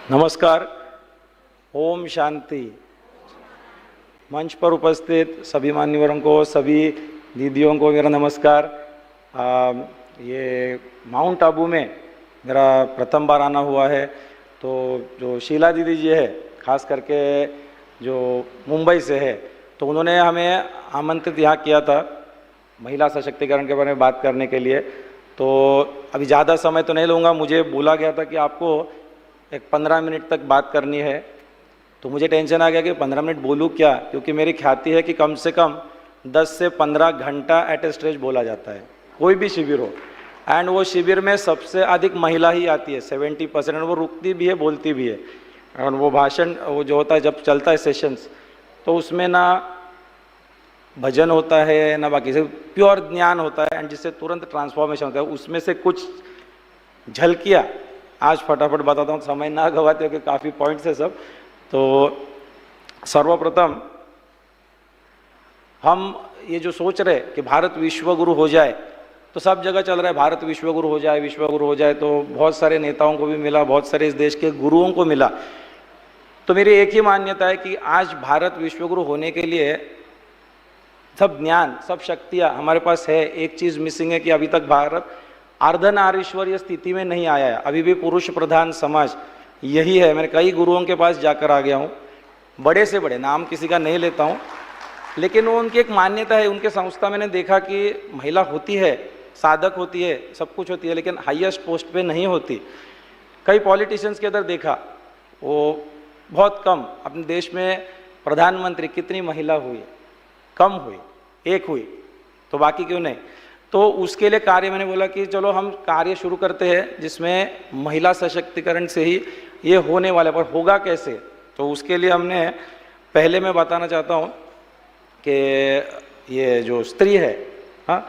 नमस्कार। ओम शांति। मंच पर उपस्थित सभी मान्यवरों को, सभी दीदियों को मेरा नमस्कार। ये माउंट आबू में मेरा प्रथम बार आना हुआ है। तो जो शीला दीदी जी है, खास करके जो मुंबई से है, तो उन्होंने हमें आमंत्रित यहाँ किया था महिला सशक्तिकरण के बारे में बात करने के लिए। तो अभी ज़्यादा समय तो नहीं लूँगा। मुझे बोला गया था कि आपको एक 15 मिनट तक बात करनी है। तो मुझे टेंशन आ गया कि 15 मिनट बोलूँ क्या, क्योंकि मेरी ख्याति है कि कम से कम 10 से 15 घंटा एट ए स्ट्रेच बोला जाता है, कोई भी शिविर हो। एंड वो शिविर में सबसे अधिक महिला ही आती है, 70%। वो रुकती भी है, बोलती भी है। और वो भाषण वो जो होता है, जब चलता है सेशंस, तो उसमें ना भजन होता है ना बाकी से प्योर ज्ञान होता है, एंड जिससे तुरंत ट्रांसफॉर्मेशन होता है। उसमें से कुछ झलकियाँ आज फटाफट बताता हूँ, समय ना गवाते हो कि काफ़ी पॉइंट्स है सब। तो सर्वप्रथम हम ये जो सोच रहे कि भारत विश्व गुरु हो जाए, तो सब जगह चल रहा है भारत विश्व गुरु हो जाए, विश्व गुरु हो जाए। तो बहुत सारे नेताओं को भी मिला, बहुत सारे इस देश के गुरुओं को मिला। तो मेरी एक ही मान्यता है कि आज भारत विश्व गुरु होने के लिए सब ज्ञान, सब शक्तियाँ हमारे पास है। एक चीज़ मिसिंग है कि अभी तक भारत अर्धनारीश्वरीय स्थिति में नहीं आया है। अभी भी पुरुष प्रधान समाज यही है। मैं कई गुरुओं के पास जाकर आ गया हूँ, बड़े से बड़े, नाम किसी का नहीं लेता हूँ, लेकिन वो उनकी एक मान्यता है। उनके संस्था मैंने देखा कि महिला होती है, साधक होती है, सब कुछ होती है, लेकिन हाईएस्ट पोस्ट पे नहीं होती। कई पॉलिटिशियंस के अंदर देखा, वो बहुत कम। अपने देश में प्रधानमंत्री कितनी महिला हुई? कम हुई, एक हुई, तो बाकी क्यों नहीं? तो उसके लिए कार्य मैंने बोला कि चलो हम कार्य शुरू करते हैं जिसमें महिला सशक्तिकरण से ही ये होने वाला है। पर होगा कैसे? तो उसके लिए हमने, पहले मैं बताना चाहता हूँ कि ये जो स्त्री है, हाँ,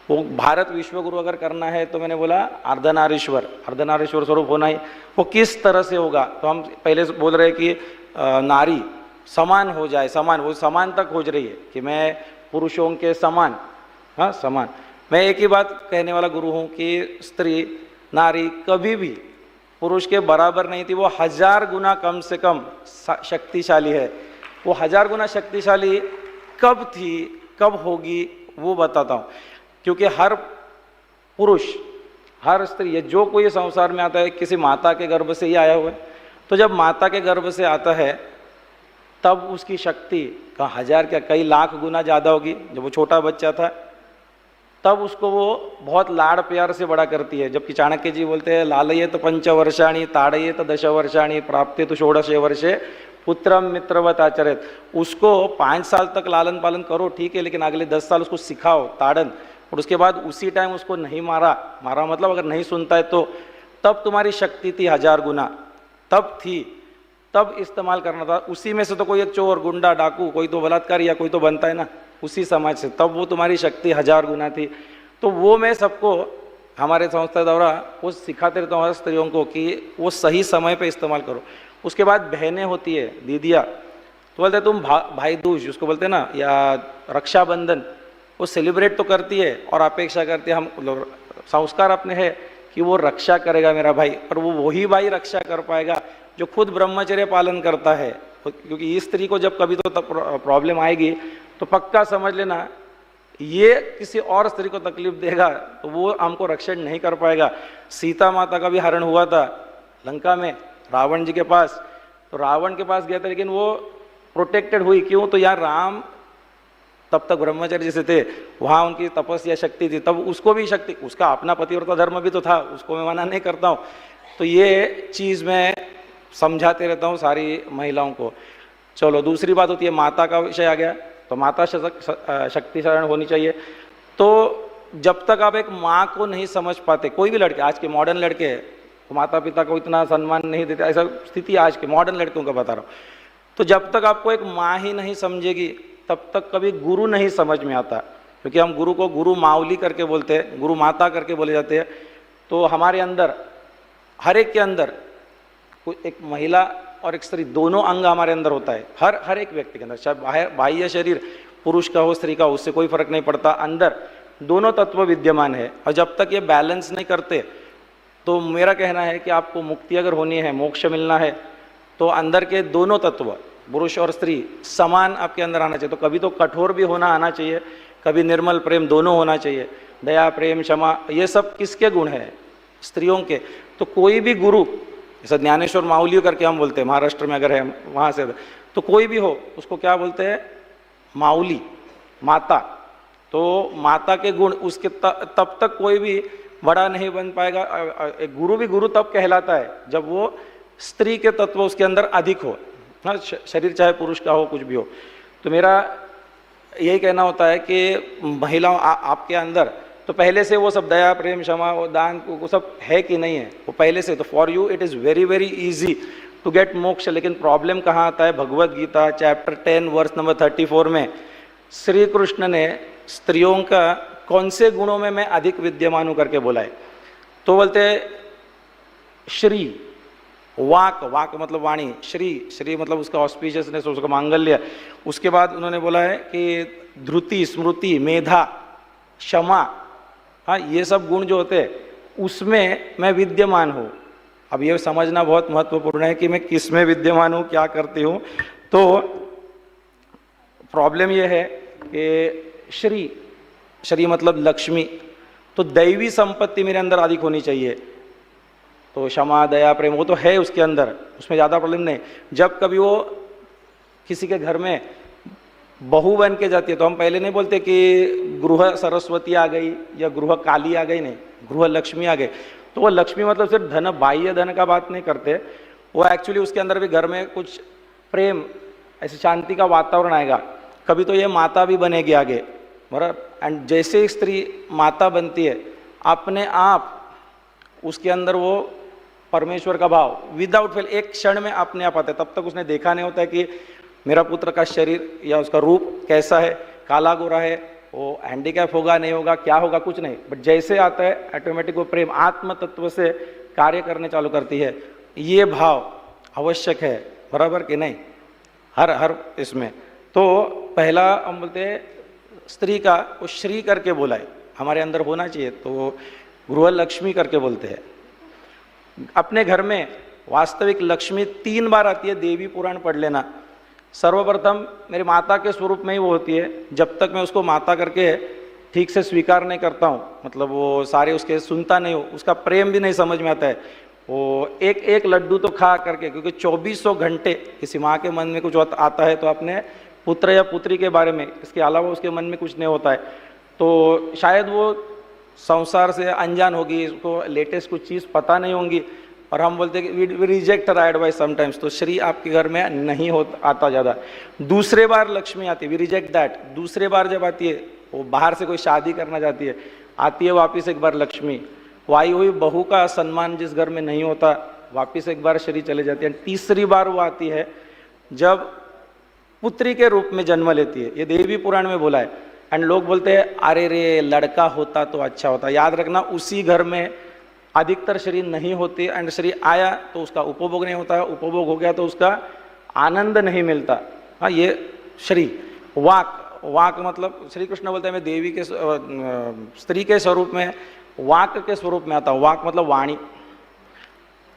वो भारत विश्व गुरु अगर करना है तो मैंने बोला अर्धनारीश्वर स्वरूप होना ही। वो किस तरह से होगा? तो हम पहले बोल रहे हैं कि नारी समान हो जाए, समान, वो समान तक खोज रही है कि मैं पुरुषों के समान, हाँ समान। मैं एक ही बात कहने वाला गुरु हूँ कि स्त्री, नारी कभी भी पुरुष के बराबर नहीं थी। वो 1000 गुना कम से कम शक्तिशाली है। वो 1000 गुना शक्तिशाली कब थी, कब होगी, वो बताता हूँ। क्योंकि हर पुरुष, हर स्त्री, ये जो कोई संसार में आता है किसी माता के गर्भ से ही आया हुआ है। तो जब माता के गर्भ से आता है तब उसकी शक्ति का 1000 क्या कई लाख गुना ज़्यादा होगी। जब वो छोटा बच्चा था तब उसको वो बहुत लाड़ प्यार से बड़ा करती है। जबकि चाणक्य जी बोलते हैं लालये तो 5 वर्षाणि ताड़ये तो 10 वर्षाणि प्राप्ते तो 16 वर्षे पुत्रम मित्रवत आचरेत। उसको 5 साल तक लालन पालन करो, ठीक है, लेकिन अगले 10 साल उसको सिखाओ ताड़न, और उसके बाद उसी टाइम उसको नहीं मारा मतलब अगर नहीं सुनता है तो तब तुम्हारी शक्ति थी 1000 गुना, तब थी, तब इस्तेमाल करना था। उसी में से तो कोई एक चोर, गुंडा, डाकू, कोई तो बलात्कारी या कोई तो बनता है ना, उसी समाज से। तब वो तुम्हारी शक्ति 1000 गुना थी। तो वो मैं सबको हमारे संस्था द्वारा वो सिखाते रहता हूँ स्त्रियों को कि वो सही समय पे इस्तेमाल करो। उसके बाद बहनें होती है, दीदियाँ, तो बोलते तुम भाई दूज उसको बोलते हैं ना, या रक्षाबंधन, वो सेलिब्रेट तो करती है और अपेक्षा करती है, हम संस्कार अपने है कि वो रक्षा करेगा मेरा भाई। पर वो वही भाई रक्षा कर पाएगा जो खुद ब्रह्मचर्य पालन करता है। क्योंकि इस स्त्री को जब कभी तो प्रॉब्लम आएगी तो पक्का समझ लेना ये किसी और स्त्री को तकलीफ देगा तो वो हमको रक्षण नहीं कर पाएगा। सीता माता का भी हरण हुआ था लंका में रावण जी के पास। तो रावण के पास गया था लेकिन वो प्रोटेक्टेड हुई। क्यों? तो यार राम तब तक ब्रह्मचर्य से थे, वहाँ उनकी तपस्या शक्ति थी, तब उसको भी शक्ति, उसका अपना पतिव्रता धर्म भी तो था, उसको मैं मना नहीं करता हूँ। तो ये चीज़ मैं समझाते रहता हूँ सारी महिलाओं को। चलो दूसरी बात होती है, माता का विषय आ गया, तो माता शक्तिशाली होनी चाहिए। तो जब तक आप एक माँ को नहीं समझ पाते, कोई भी लड़के, आज के मॉडर्न लड़के तो माता पिता को इतना सम्मान नहीं देते, ऐसा स्थिति आज के मॉडर्न लड़कों का बता रहा हूँ। तो जब तक आपको एक माँ ही नहीं समझेगी तब तक कभी गुरु नहीं समझ में आता। क्योंकि हम गुरु को गुरु मावली करके बोलते हैं, गुरु माता करके बोले जाते हैं। तो हमारे अंदर, हर एक के अंदर एक महिला और एक स्त्री, दोनों अंग हमारे अंदर होता है। हर एक व्यक्ति के अंदर, चाहे बाह्य शरीर पुरुष का हो स्त्री का, उससे कोई फर्क नहीं पड़ता, अंदर दोनों तत्व विद्यमान है। और जब तक ये बैलेंस नहीं करते तो मेरा कहना है कि आपको मुक्ति अगर होनी है, मोक्ष मिलना है, तो अंदर के दोनों तत्व पुरुष और स्त्री समान आपके अंदर आना चाहिए। तो कभी तो कठोर भी होना आना चाहिए, कभी निर्मल प्रेम, दोनों होना चाहिए। दया, प्रेम, क्षमा, ये सब किसके गुण हैं? स्त्रियों के। तो कोई भी गुरु, जैसे ज्ञानेश्वर माऊली करके हम बोलते हैं, महाराष्ट्र में अगर है वहाँ से, तो कोई भी हो उसको क्या बोलते हैं? माऊली, माता। तो माता के गुण उसके तब तक कोई भी बड़ा नहीं बन पाएगा। एक गुरु भी गुरु तब कहलाता है जब वो स्त्री के तत्व उसके अंदर अधिक हो। हाँ, शरीर चाहे पुरुष का हो, कुछ भी हो। तो मेरा यही कहना होता है कि महिलाओं आपके अंदर तो पहले से वो सब दया, प्रेम, क्षमा, वो दान, वो सब है कि नहीं है? वो पहले से। तो for you it is very very easy to get moksha. लेकिन प्रॉब्लम कहाँ आता है? Bhagavad Gita chapter 10 verse number 34 में श्री कृष्ण ने स्त्रियों का कौन से गुणों में मैं अधिक विद्यमान हूँ करके बोला है। तो बोलते श्री, वाक, वाक मतलब वाणी, श्री, श्री मतलब उसका ऑस्पिशियसनेस, उसका मांगल्य। उसके बाद उन्होंने बोला है कि धृति, स्मृति, मेधा, क्षमा, हाँ, ये सब गुण जो होते हैं उसमें मैं विद्यमान हूँ। अब ये समझना बहुत महत्वपूर्ण है कि मैं किस में विद्यमान हूँ, क्या करती हूँ। तो प्रॉब्लम ये है कि श्री, श्री मतलब लक्ष्मी, तो दैवी संपत्ति मेरे अंदर अधिक होनी चाहिए। तो क्षमा, दया, प्रेम वो तो है उसके अंदर, उसमें ज़्यादा प्रॉब्लम नहीं। जब कभी वो किसी के घर में बहू बन के जाती है, तो हम पहले नहीं बोलते कि गृह सरस्वती आ गई या गृह काली आ गई, नहीं, गृह लक्ष्मी आ गई। तो वो लक्ष्मी मतलब सिर्फ धन, बाह्य धन का बात नहीं करते, वो एक्चुअली उसके अंदर भी घर में कुछ प्रेम, ऐसी शांति का वातावरण आएगा। कभी तो ये माता भी बनेगी आगे, बराबर। एंड जैसे स्त्री माता बनती है, अपने आप उसके अंदर वो परमेश्वर का भाव विदाउट फेल एक क्षण में अपने आप आता है। तब तक उसने देखा नहीं होता है कि मेरा पुत्र का शरीर या उसका रूप कैसा है, काला गोरा है, वो हैंडीकैप होगा नहीं होगा, क्या होगा, कुछ नहीं। बट जैसे आता है ऑटोमेटिक वो प्रेम आत्म तत्व से कार्य करने चालू करती है। ये भाव आवश्यक है, बराबर कि नहीं, हर इसमें। तो पहला हम बोलते हैं स्त्री का वो श्री करके बोला है, हमारे अंदर होना चाहिए, तो गृह लक्ष्मी करके बोलते हैं। अपने घर में वास्तविक लक्ष्मी 3 बार आती है, देवी पुराण पढ़ लेना। सर्वप्रथम मेरी माता के स्वरूप में ही वो होती है। जब तक मैं उसको माता करके ठीक से स्वीकार नहीं करता हूँ, मतलब वो सारे उसके सुनता नहीं हूँ, उसका प्रेम भी नहीं समझ में आता है। वो एक एक लड्डू तो खा करके, क्योंकि 2400 घंटे किसी माँ के मन में कुछ आता है तो अपने पुत्र या पुत्री के बारे में, इसके अलावा उसके मन में कुछ नहीं होता है। तो शायद वो संसार से अनजान होगी, उसको लेटेस्ट कुछ चीज़ पता नहीं होंगी, और हम बोलते हैं कि we reject her advice sometimes. तो श्री आपके घर में नहीं आता ज़्यादा। दूसरे बार लक्ष्मी आती है, वी रिजेक्ट दैट। दूसरे बार जब आती है, वो बाहर से कोई शादी करना चाहती है, आती है वापिस एक बार लक्ष्मी। वाई हुई बहू का सम्मान जिस घर में नहीं होता, वापिस एक बार श्री चले जाती है। तीसरी बार वो आती है जब पुत्री के रूप में जन्म लेती है। ये देवी पुराण में बोला है। एंड लोग बोलते हैं अरे रे लड़का होता तो अच्छा होता। याद रखना, उसी घर में अधिकतर शरीर नहीं होती, एंड शरीर आया तो उसका उपभोग नहीं होता, उपभोग हो गया तो उसका आनंद नहीं मिलता। हाँ, ये श्री। वाक, वाक मतलब श्री कृष्ण बोलते हैं मैं देवी के स्त्री के स्वरूप में, वाक के स्वरूप में आता हूँ। वाक मतलब वाणी।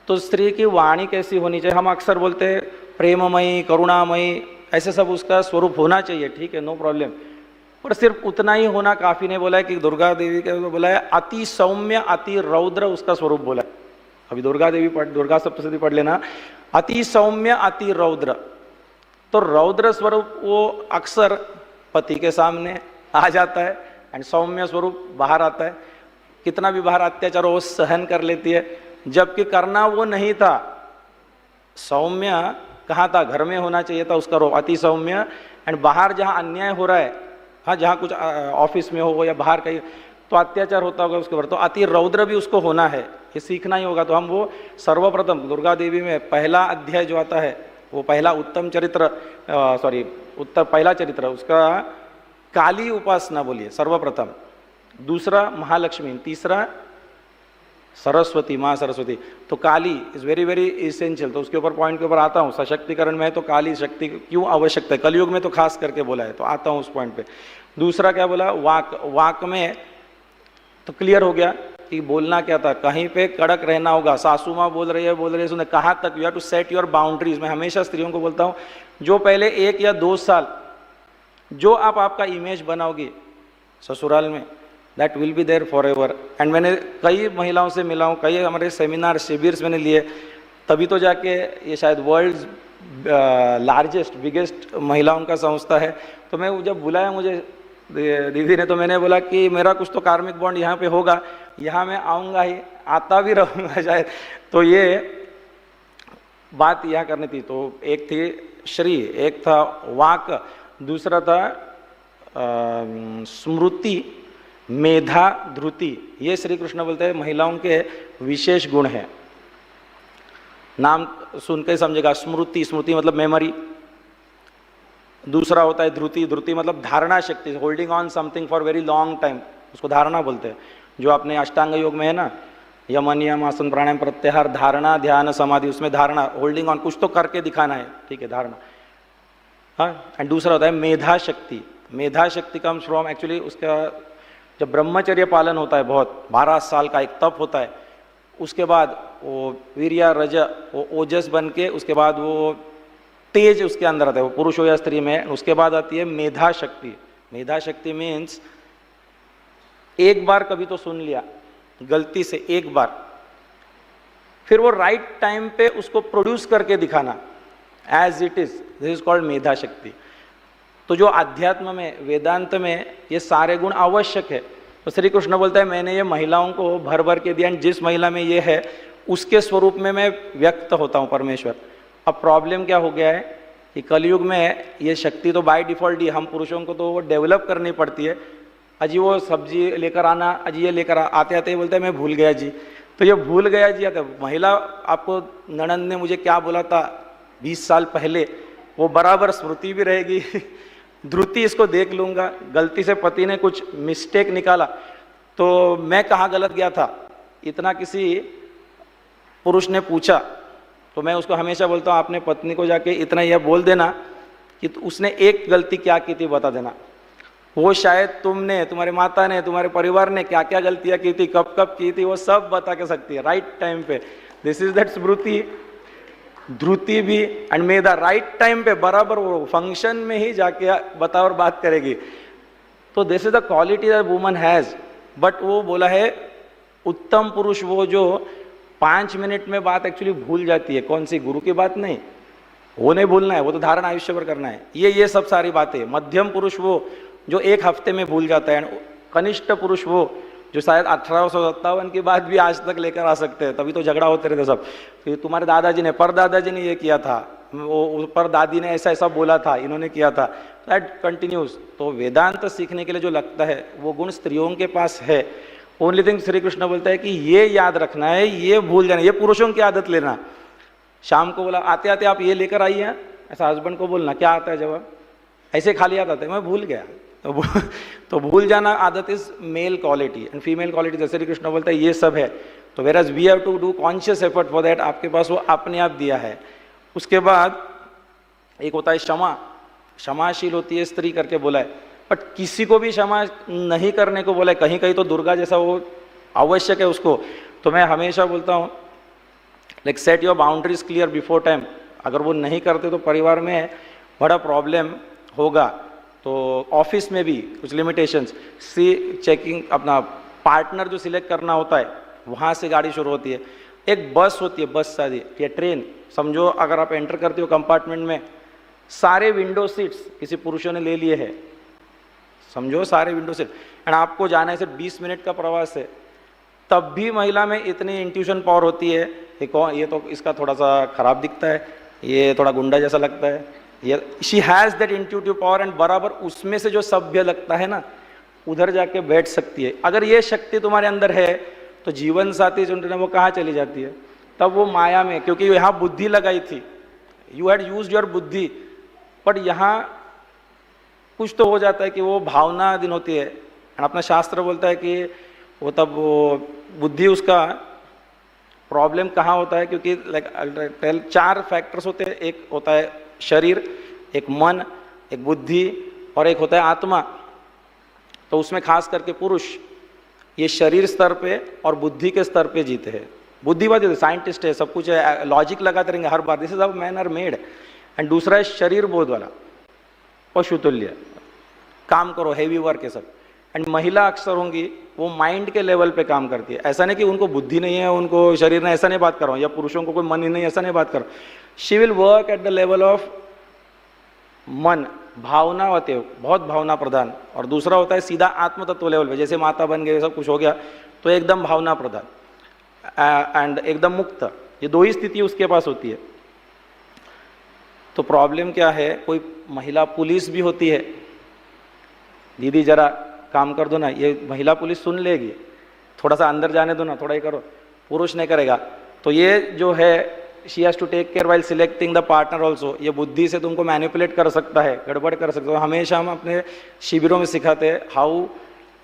तो स्त्री की वाणी कैसी होनी चाहिए? हम अक्सर बोलते हैं प्रेममयी, करुणामयी, ऐसे सब उसका स्वरूप होना चाहिए, ठीक है, नो प्रॉब्लम। पर सिर्फ उतना ही होना काफ़ी नहीं बोला है कि दुर्गा देवी का बोला है अति सौम्य अति रौद्र उसका स्वरूप बोला है। अभी दुर्गा देवी दुर्गा सप्तशती पढ़ लेना, अति सौम्य अति रौद्र। तो रौद्र स्वरूप वो अक्सर पति के सामने आ जाता है, एंड सौम्य स्वरूप बाहर आता है। कितना भी बाहर अत्याचार वो सहन कर लेती है, जबकि करना वो नहीं था। सौम्य कहाँ था? घर में होना चाहिए था उसका रूप अति सौम्य। एंड बाहर जहाँ अन्याय हो रहा है, हाँ, जहाँ कुछ ऑफिस में हो या बाहर कहीं तो अत्याचार होता होगा उसके ऊपर, तो अति रौद्र भी उसको होना है, ये सीखना ही होगा। तो हम वो सर्वप्रथम दुर्गा देवी में पहला अध्याय जो आता है, वो पहला उत्तम चरित्र, पहला चरित्र उसका काली उपासना बोलिए सर्वप्रथम, दूसरा महालक्ष्मी, तीसरा सरस्वती, माँ सरस्वती। तो काली इज़ वेरी वेरी इसेंशियल। तो उसके ऊपर पॉइंट के ऊपर आता हूँ। सशक्तिकरण में तो काली शक्ति क्यों आवश्यकता है, कलयुग में तो खास करके बोला है, तो आता हूँ उस पॉइंट पे। दूसरा क्या बोला? वाक। वाक में तो क्लियर हो गया कि बोलना क्या था, कहीं पे कड़क रहना होगा। सासू माँ बोल रही है सुने, कहाँ तक, you have to set your boundaries. मैं हमेशा स्त्रियों को बोलता हूँ, जो पहले 1 या 2 साल जो आप आपका इमेज बनाओगे ससुराल में, that will be there forever. And मैंने कई महिलाओं से मिला हूँ, कई हमारे सेमिनार शिविर्स मैंने लिए, तभी तो जाके ये शायद वर्ल्ड लार्जेस्ट बिगेस्ट महिलाओं का संस्था है। तो मैं जब बुलाया मुझे दीदी ने, तो मैंने बोला कि मेरा कुछ तो कार्मिक बॉन्ड यहाँ पे होगा, यहाँ मैं आऊँगा ही, आता भी रहूँगा शायद। तो ये बात यहाँ करनी थी। तो एक थी श्री, एक था वाक, दूसरा था स्मृति, मेधा, धृति। ये श्री कृष्ण बोलते हैं महिलाओं के विशेष गुण हैं। नाम सुन के समझेगा। स्मृति, स्मृति मतलब मेमोरी। दूसरा होता है धृति, धृति मतलब धारणा शक्ति, holding on something for very long time, उसको धारणा बोलते हैं। जो आपने अष्टांग योग में है ना, यम नियम आसन प्राणायाम प्रत्याहार, धारणा ध्यान समाधि, उसमें धारणा होल्डिंग ऑन, कुछ तो करके दिखाना है, ठीक है, धारणा। हाँ, एंड दूसरा होता है मेधा शक्ति। मेधा शक्ति कम्स फ्रॉम एक्चुअली उसका जब ब्रह्मचर्य पालन होता है, बहुत 12 साल का एक तप होता है, उसके बाद वो वीर्य रज वो ओजस बन के, उसके बाद वो तेज उसके अंदर आता है, वो पुरुष हो या स्त्री में। उसके बाद आती है मेधा शक्ति। मेधा शक्ति मीन्स एक बार कभी तो सुन लिया गलती से एक बार, फिर वो राइट टाइम पे उसको प्रोड्यूस करके दिखाना as it is, this is called medha shakti. तो जो अध्यात्म में, वेदांत में ये सारे गुण आवश्यक है। तो श्री कृष्ण बोलता है मैंने ये महिलाओं को भर भर के दिया, जिस महिला में ये है उसके स्वरूप में मैं व्यक्त होता हूँ परमेश्वर। अब प्रॉब्लम क्या हो गया है कि कलयुग में ये शक्ति तो बाय डिफॉल्ट ही हम पुरुषों को तो वो डेवलप करनी पड़ती है। अजी वो सब्जी लेकर आना, अजी ये लेकर आते आते बोलते हैं मैं भूल गया जी। तो ये भूल गया जी आता, महिला आपको ननंद ने मुझे क्या बोला था 20 साल पहले, वो बराबर स्मृति भी रहेगी। धृति इसको देख लूँगा, गलती से पति ने कुछ मिस्टेक निकाला तो मैं कहाँ गलत गया था, इतना किसी पुरुष ने पूछा तो मैं उसको हमेशा बोलता हूँ अपने पत्नी को जाके इतना यह बोल देना कि उसने एक गलती क्या की थी बता देना। वो शायद तुमने, तुम्हारे माता ने, तुम्हारे परिवार ने क्या क्या गलतियाँ की थी, कब कब की थी, वो सब बता के सकती है राइट टाइम पे। दिस इज दैट स्मृति। धृति भी एंड मेधा राइट टाइम पे बराबर वो फंक्शन में ही जाके बता और बात करेगी। तो this is the quality that woman has. But वो बोला है उत्तम पुरुष वो जो 5 मिनट में बात एक्चुअली भूल जाती है। कौन सी? गुरु की बात नहीं, वो नहीं भूलना है, वो तो धारणा आयुष्य भर करना है। ये सब सारी बातें। मध्यम पुरुष वो जो 1 हफ्ते में भूल जाता है। कनिष्ठ पुरुष वो जो शायद 1857 की बात भी आज तक लेकर आ सकते हैं, तभी तो झगड़ा होते रहते सब। तो तुम्हारे दादाजी ने, परदादाजी ने ये किया था, वो परदादी ने ऐसा ऐसा बोला था, इन्होंने किया था, दैट कंटिन्यूज। तो वेदांत सीखने के लिए जो लगता है वो गुण स्त्रियों के पास है। ओनली थिंग श्री कृष्ण बोलता है कि ये याद रखना है, ये भूल जाना, ये पुरुषों की आदत लेना। शाम को बोला आते आते आप ये लेकर आई हैं, ऐसा हस्बैंड को बोलना, क्या आता है जवाब? ऐसे खाली आता है, मैं भूल गया। तो भूल जाना आदत is male quality and female quality. जैसे श्री कृष्ण बोलता है ये सब है। तो वेराज we have to do conscious effort for that. आपके पास वो अपने आप दिया है। उसके बाद एक होता है क्षमा, क्षमाशील होती है स्त्री करके बोला है। बट किसी को भी क्षमा नहीं करने को बोला है, कहीं कहीं तो दुर्गा जैसा वो आवश्यक है उसको। तो मैं हमेशा बोलता हूँ like set your boundaries clear before time. अगर वो नहीं करते तो परिवार में बड़ा प्रॉब्लम होगा। तो ऑफिस में भी कुछ लिमिटेशंस, चेकिंग, अपना पार्टनर जो सिलेक्ट करना होता है वहाँ से गाड़ी शुरू होती है। एक बस होती है, बस शादी या ट्रेन समझो, अगर आप एंटर करते हो कंपार्टमेंट में, सारे विंडो सीट्स किसी पुरुषों ने ले लिए हैं, समझो सारे विंडो सीट, एंड आपको जाना है सिर्फ 20 मिनट का प्रवास है, तब भी महिला में इतनी इंट्यूशन पावर होती है ये तो इसका थोड़ा सा खराब दिखता है, ये थोड़ा गुंडा जैसा लगता है, ये she has that intuitive power and बराबर उसमें से जो सभ्य लगता है ना उधर जाके बैठ सकती है। अगर ये शक्ति तुम्हारे अंदर है तो जीवन साथी जो वो कहाँ चली जाती है? तब वो माया में, क्योंकि यहाँ बुद्धि लगाई थी, यू हैड यूज्ड योर बुद्धि, बट यहाँ कुछ तो हो जाता है कि वो भावना दिन होती है। अपना शास्त्र बोलता है कि वो तब वो बुद्धि उसका प्रॉब्लम कहाँ होता है, क्योंकि लाइक 4 फैक्टर्स होते हैं। एक होता है शरीर, एक मन, एक बुद्धि और एक होता है आत्मा। तो उसमें खास करके पुरुष, ये शरीर स्तर पे और बुद्धि के स्तर पे जीते हैं। बुद्धिवादी साइंटिस्ट है, सब कुछ है, लॉजिक लगाते रहेंगे हर बार, this is how man are made. And दूसरा है शरीर बोध वाला, पशुतुल्य, काम करो, हैवी वर्क है सब। एंड महिला अक्सर होंगी वो माइंड के लेवल पे काम करती है। ऐसा नहीं कि उनको बुद्धि नहीं है, उनको शरीर नहीं, ऐसा नहीं बात कर रहा हूँ, या पुरुषों को कोई मन ही नहीं, ऐसा नहीं बात कर रहा हूँ। She will work at the level of मन, भावना होते हो, बहुत भावना प्रधान। और दूसरा होता है सीधा आत्म तत्व लेवल पे, जैसे माता बन गए, सब कुछ हो गया तो एकदम भावना प्रधान एंड एकदम मुक्त। ये दो ही स्थिति उसके पास होती है। तो प्रॉब्लम क्या है, कोई महिला पुलिस भी होती है, दीदी जरा काम कर दो ना, ये महिला पुलिस सुन लेगी, थोड़ा सा अंदर जाने दो ना, थोड़ा ही करो, पुरुष नहीं करेगा। तो ये जो है she has to take care while selecting the partner also. ये बुद्धि से तुमको मैनिपुलेट कर सकता है, गड़बड़ कर सकता है। हमेशा हम अपने शिविरों में सिखाते हैं how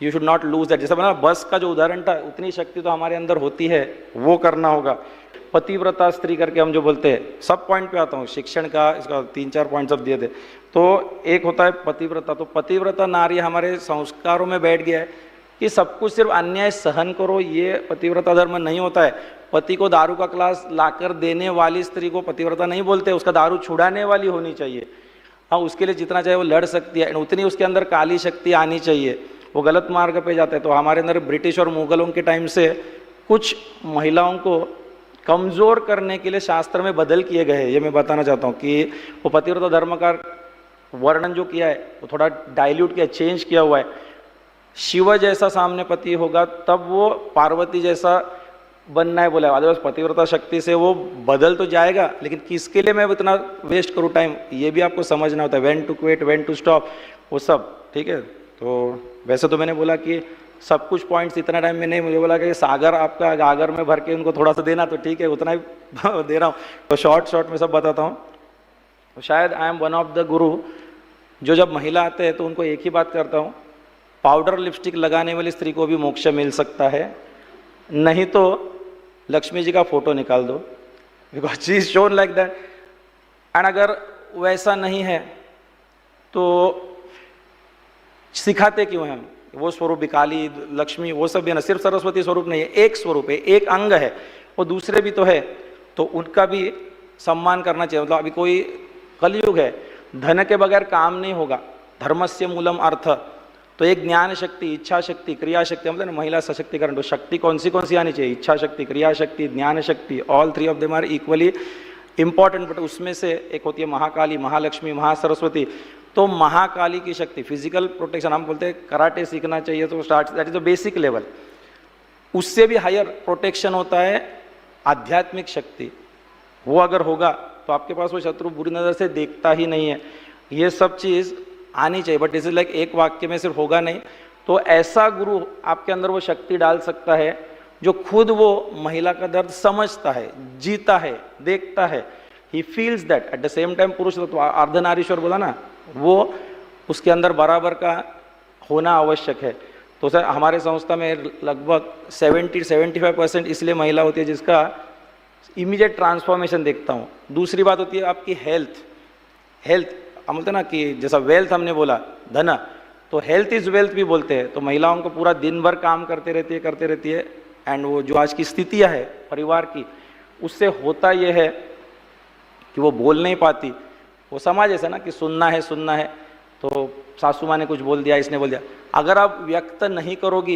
you should not lose that. जैसे बना बस का जो उदाहरण था, उतनी शक्ति तो हमारे अंदर होती है, वो करना होगा। पतिव्रता स्त्री करके हम जो बोलते हैं, सब पॉइंट पे आता हूँ, शिक्षण का इसका 3-4 पॉइंट सब दिए थे। तो एक होता है पतिव्रता। तो पतिव्रता नारी हमारे संस्कारों में बैठ गया है कि सब कुछ सिर्फ अन्याय सहन करो, ये पतिव्रता धर्म नहीं होता है। पति को दारू का ग्लास लाकर देने वाली स्त्री को पतिव्रता नहीं बोलते, उसका दारू छुड़ाने वाली होनी चाहिए। हाँ, उसके लिए जितना चाहे वो लड़ सकती है, उतनी उसके अंदर काली शक्ति आनी चाहिए। वो गलत मार्ग पे जाता है। तो हमारे अंदर ब्रिटिश और मुगलों के टाइम से कुछ महिलाओं को कमज़ोर करने के लिए शास्त्र में बदल किए गए हैं। ये मैं बताना चाहता हूँ कि वो पतिव्रता धर्म का वर्णन जो किया है वो थोड़ा डाइल्यूट किया, चेंज किया हुआ है। शिव जैसा सामने पति होगा तब वो पार्वती जैसा बनना है बोला, अदरवाइज पतिव्रता शक्ति से वो बदल तो जाएगा, लेकिन किसके लिए मैं इतना वेस्ट करूँ टाइम, ये भी आपको समझना होता है। When to quit, when to stop, वो सब ठीक है। तो वैसे तो मैंने बोला कि सब कुछ पॉइंट्स इतना टाइम में नहीं, मुझे बोला कि सागर आपका गागर में भर के उनको थोड़ा सा देना, तो ठीक है उतना ही दे रहा हूँ। तो शॉर्ट में सब बताता हूँ। तो शायद I am one of the गुरु जो जब महिला आते हैं तो उनको एक ही बात करता हूँ, पाउडर लिपस्टिक लगाने वाली स्त्री को भी मोक्ष मिल सकता है, नहीं तो लक्ष्मी जी का फोटो निकाल दो, because she is shown like that. And अगर वैसा नहीं है तो सिखाते क्यों हैं? वो स्वरूप भी काली लक्ष्मी वो सब भी है ना, सिर्फ सरस्वती स्वरूप नहीं है, एक स्वरूप है, एक अंग है, वो दूसरे भी तो है, तो उनका भी सम्मान करना चाहिए। मतलब अभी कोई कलयुग है, धन के बगैर काम नहीं होगा, धर्मस्य मूलम अर्थ। तो एक ज्ञान शक्ति, इच्छा शक्ति, क्रिया शक्ति, मतलब महिला सशक्तिकरण। तो शक्ति कौन सी आनी चाहिए? इच्छा शक्ति, क्रिया शक्ति, ज्ञान शक्ति, all 3 of them are equally important. But उसमें से एक होती है महाकाली, महालक्ष्मी, महासरस्वती। तो महाकाली की शक्ति फिजिकल प्रोटेक्शन, हम बोलते हैं कराटे सीखना चाहिए तो start, that is the basic level. उससे भी हायर प्रोटेक्शन होता है आध्यात्मिक शक्ति। वो अगर होगा तो आपके पास वो शत्रु बुरी नज़र से देखता ही नहीं है। ये सब चीज़ आनी चाहिए, बट इस लाइक एक वाक्य में सिर्फ होगा नहीं। तो ऐसा गुरु आपके अंदर वो शक्ति डाल सकता है जो खुद वो महिला का दर्द समझता है, जीता है, देखता है, he feels that. At the same time पुरुष तो अर्धनारीश्वर बोला ना, वो उसके अंदर बराबर का होना आवश्यक है। तो सर हमारे संस्था में लगभग 70-75% इसलिए महिला होती है जिसका इमीडिएट ट्रांसफॉर्मेशन देखता हूँ। दूसरी बात होती है आपकी हेल्थ हम बोलते हैं ना कि जैसा वेल्थ हमने बोला धन, तो हेल्थ इज वेल्थ भी बोलते हैं। तो महिलाओं को पूरा दिन भर काम करते रहती है एंड वो जो आज की स्थितियाँ है परिवार की, उससे होता ये है कि वो बोल नहीं पाती। वो समाज ऐसा ना कि सुनना है, तो सासू माँ ने कुछ बोल दिया, इसने बोल दिया। अगर आप व्यक्त नहीं करोगी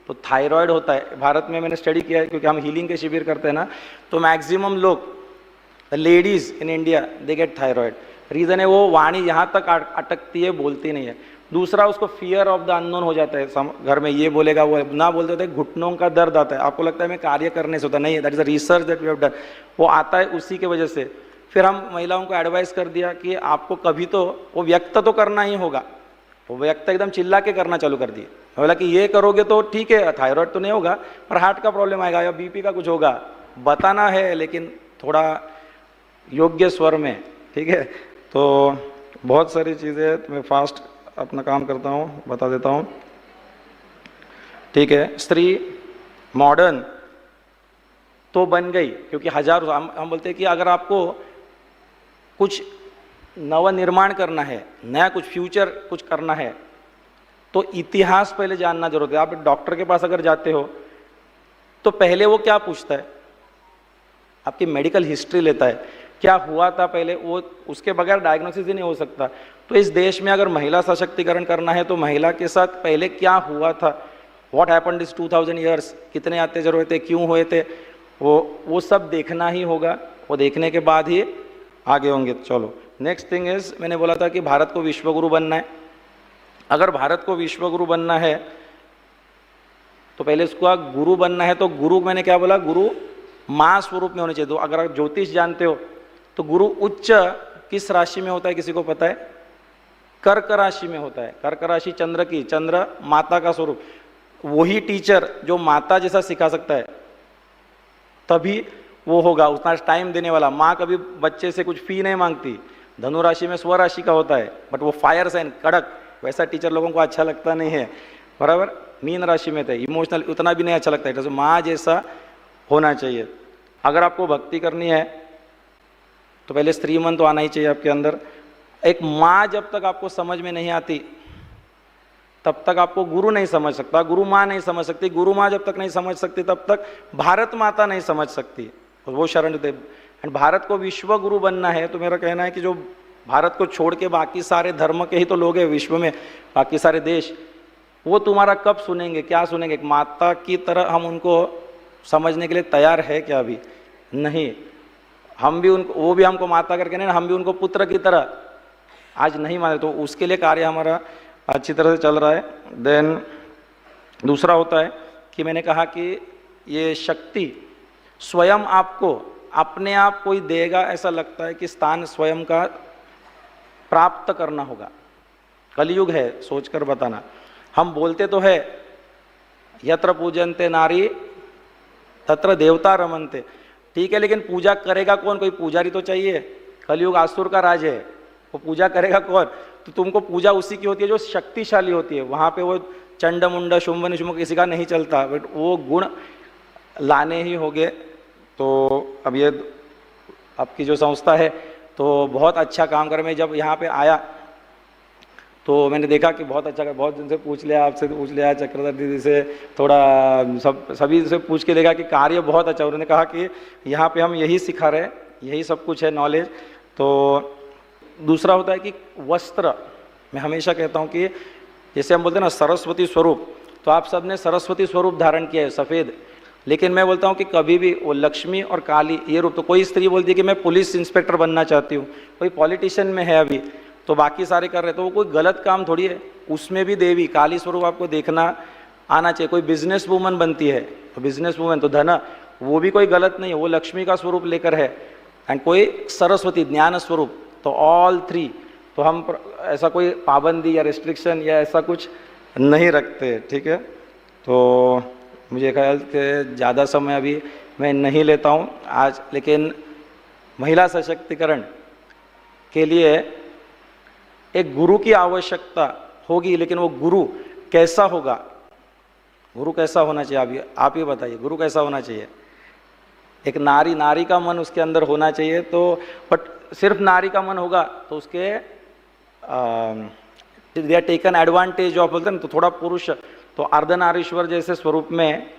तो थायराइड होता है। भारत में मैंने स्टडी किया है, क्योंकि हम हीलिंग के शिविर करते हैं ना, तो मैक्सिमम लोग ladies in India they get thyroid. Reason है वो वाणी यहाँ तक अटकती है, बोलती नहीं है। दूसरा उसको फियर ऑफ द अननोन हो जाता है, घर में ये बोलेगा वो ना बोलते होते, घुटनों का दर्द आता है। आपको लगता है मैं कार्य करने से होता नहीं है, that is the research that we have done. वो आता है उसी की वजह से। फिर हम महिलाओं को एडवाइस कर दिया कि आपको कभी तो वो व्यक्त तो करना ही होगा। वो व्यक्त एकदम चिल्ला के करना चालू कर दिए। बोला कि ये करोगे तो ठीक है, थायराइड तो नहीं होगा पर हार्ट का प्रॉब्लम आएगा या बीपी का कुछ होगा। बताना है लेकिन थोड़ा योग्य स्वर में, ठीक है। तो बहुत सारी चीज़ें तो मैं फास्ट अपना काम करता हूँ, बता देता हूँ, ठीक है। स्त्री मॉडर्न तो बन गई, क्योंकि हजारों हम बोलते हैं कि अगर आपको कुछ नवनिर्माण करना है, नया कुछ फ्यूचर कुछ करना है, तो इतिहास पहले जानना जरूरत है। आप डॉक्टर के पास अगर जाते हो तो पहले वो क्या पूछता है, आपकी मेडिकल हिस्ट्री लेता है, क्या हुआ था पहले, वो उसके बगैर डायग्नोसिस ही नहीं हो सकता। तो इस देश में अगर महिला सशक्तिकरण करना है तो महिला के साथ पहले क्या हुआ था, व्हाट हैपेंड इस 2000 ईयर्स, कितने अत्याचार हुए थे, क्यों हुए थे, वो सब देखना ही होगा। वो देखने के बाद ही आगे होंगे। चलो नेक्स्ट थिंग इज, मैंने बोला था कि भारत को विश्वगुरु बनना है। अगर भारत को विश्वगुरु बनना है तो पहले उसका गुरु बनना है। तो गुरु मैंने क्या बोला, गुरु मां स्वरूप में होने चाहिए। तो अगर आप ज्योतिष जानते हो तो गुरु उच्च किस राशि में होता है, किसी को पता है? कर्क राशि में होता है। कर्क राशि चंद्र की, चंद्र माता का स्वरूप। वही टीचर जो माता जैसा सिखा सकता है तभी वो होगा, उतना टाइम देने वाला। माँ कभी बच्चे से कुछ फी नहीं मांगती। धनु राशि में स्वराशि का होता है, बट वो फायर साइन कड़क, वैसा टीचर लोगों को अच्छा लगता नहीं है, बराबर। मीन राशि में थे, इमोशनल उतना भी नहीं अच्छा लगता है, तो माँ जैसा होना चाहिए। अगर आपको भक्ति करनी है तो पहले स्त्री मन तो आना ही चाहिए आपके अंदर। एक माँ जब तक आपको समझ में नहीं आती तब तक आपको गुरु नहीं समझ सकता, गुरु माँ नहीं समझ सकती, गुरु माँ जब तक नहीं समझ सकती तब तक भारत माता नहीं समझ सकती। वो शरण देव। एंड भारत को विश्व गुरु बनना है तो मेरा कहना है कि जो भारत को छोड़ के बाकी सारे धर्म के ही तो लोग हैं विश्व में, बाकी सारे देश, वो तुम्हारा कब सुनेंगे, क्या सुनेंगे? एक माता की तरह हम उनको समझने के लिए तैयार है क्या? अभी नहीं। हम भी उनको, वो भी हमको माता करके नहीं, हम भी उनको पुत्र की तरह आज नहीं माने। तो उसके लिए कार्य हमारा अच्छी तरह से चल रहा है। देन दूसरा होता है कि मैंने कहा कि ये शक्ति स्वयं आपको अपने आप कोई देगा ऐसा लगता है कि स्थान स्वयं का प्राप्त करना होगा। कलयुग है, सोचकर बताना। हम बोलते तो है यत्र पूजन्ते नारी तत्र देवता रमन्ते, ठीक है, लेकिन पूजा करेगा कौन? कोई पुजारी तो चाहिए। कलयुग आसुर का राज है, वो पूजा करेगा कौन? तो तुमको पूजा उसी की होती है जो शक्तिशाली होती है। वहाँ पे वो चंड मुंड शुंभ निशुंभ किसी का नहीं चलता, बट वो गुण लाने ही होंगे। तो अब ये आपकी जो संस्था है तो बहुत अच्छा काम कर। मैं जब यहाँ पे आया तो मैंने देखा कि बहुत अच्छा, बहुत दिन से पूछ लिया, आपसे पूछ लिया, चक्रधर दीदी से, थोड़ा सभी से पूछ के देखा कि कार्य बहुत अच्छा। उन्होंने कहा कि यहाँ पे हम यही सिखा रहे हैं, यही सब कुछ है नॉलेज। तो दूसरा होता है कि वस्त्र, मैं हमेशा कहता हूँ कि जैसे हम बोलते हैं ना सरस्वती स्वरूप, तो आप सब ने सरस्वती स्वरूप धारण किया है, सफ़ेद। लेकिन मैं बोलता हूँ कि कभी भी वो लक्ष्मी और काली ये रूप, तो कोई स्त्री बोलती है कि मैं पुलिस इंस्पेक्टर बनना चाहती हूँ, कोई पॉलिटिशियन में है अभी, तो बाकी सारे कर रहे, तो वो कोई गलत काम थोड़ी है। उसमें भी देवी काली स्वरूप आपको देखना आना चाहिए। कोई बिजनेस वूमन बनती है तो बिजनेस वूमन तो धन, वो भी कोई गलत नहीं है, वो लक्ष्मी का स्वरूप लेकर है। एंड कोई सरस्वती ज्ञान स्वरूप, तो ऑल थ्री। तो हम ऐसा कोई पाबंदी या रिस्ट्रिक्शन या ऐसा कुछ नहीं रखते, ठीक है। तो मुझे ख्याल के ज़्यादा समय अभी मैं नहीं लेता हूँ आज, लेकिन महिला सशक्तिकरण के लिए एक गुरु की आवश्यकता होगी। लेकिन वो गुरु कैसा होगा, गुरु कैसा होना चाहिए, आप ही बताइए, गुरु कैसा होना चाहिए? एक नारी, नारी का मन उसके अंदर होना चाहिए। तो बट सिर्फ नारी का मन होगा तो उसके they are taken advantage of, बोलते हैं ना, तो थोड़ा पुरुष, तो अर्धनारीश्वर जैसे स्वरूप में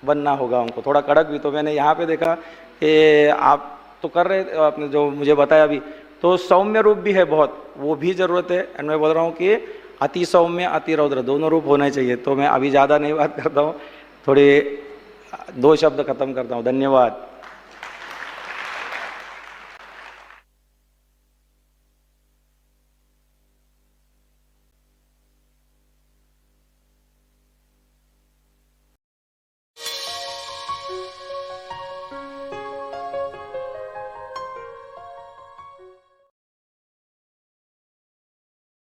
बनना होगा उनको, थोड़ा कड़क भी। तो मैंने यहाँ पे देखा कि आप तो कर रहे, आपने जो मुझे बताया अभी, तो सौम्य रूप भी है बहुत, वो भी ज़रूरत है। एंड मैं बोल रहा हूँ कि अति सौम्य अति रौद्र दोनों रूप होने चाहिए। तो मैं अभी ज़्यादा नहीं बात करता हूँ, थोड़ी 2 शब्द खत्म करता हूँ। धन्यवाद।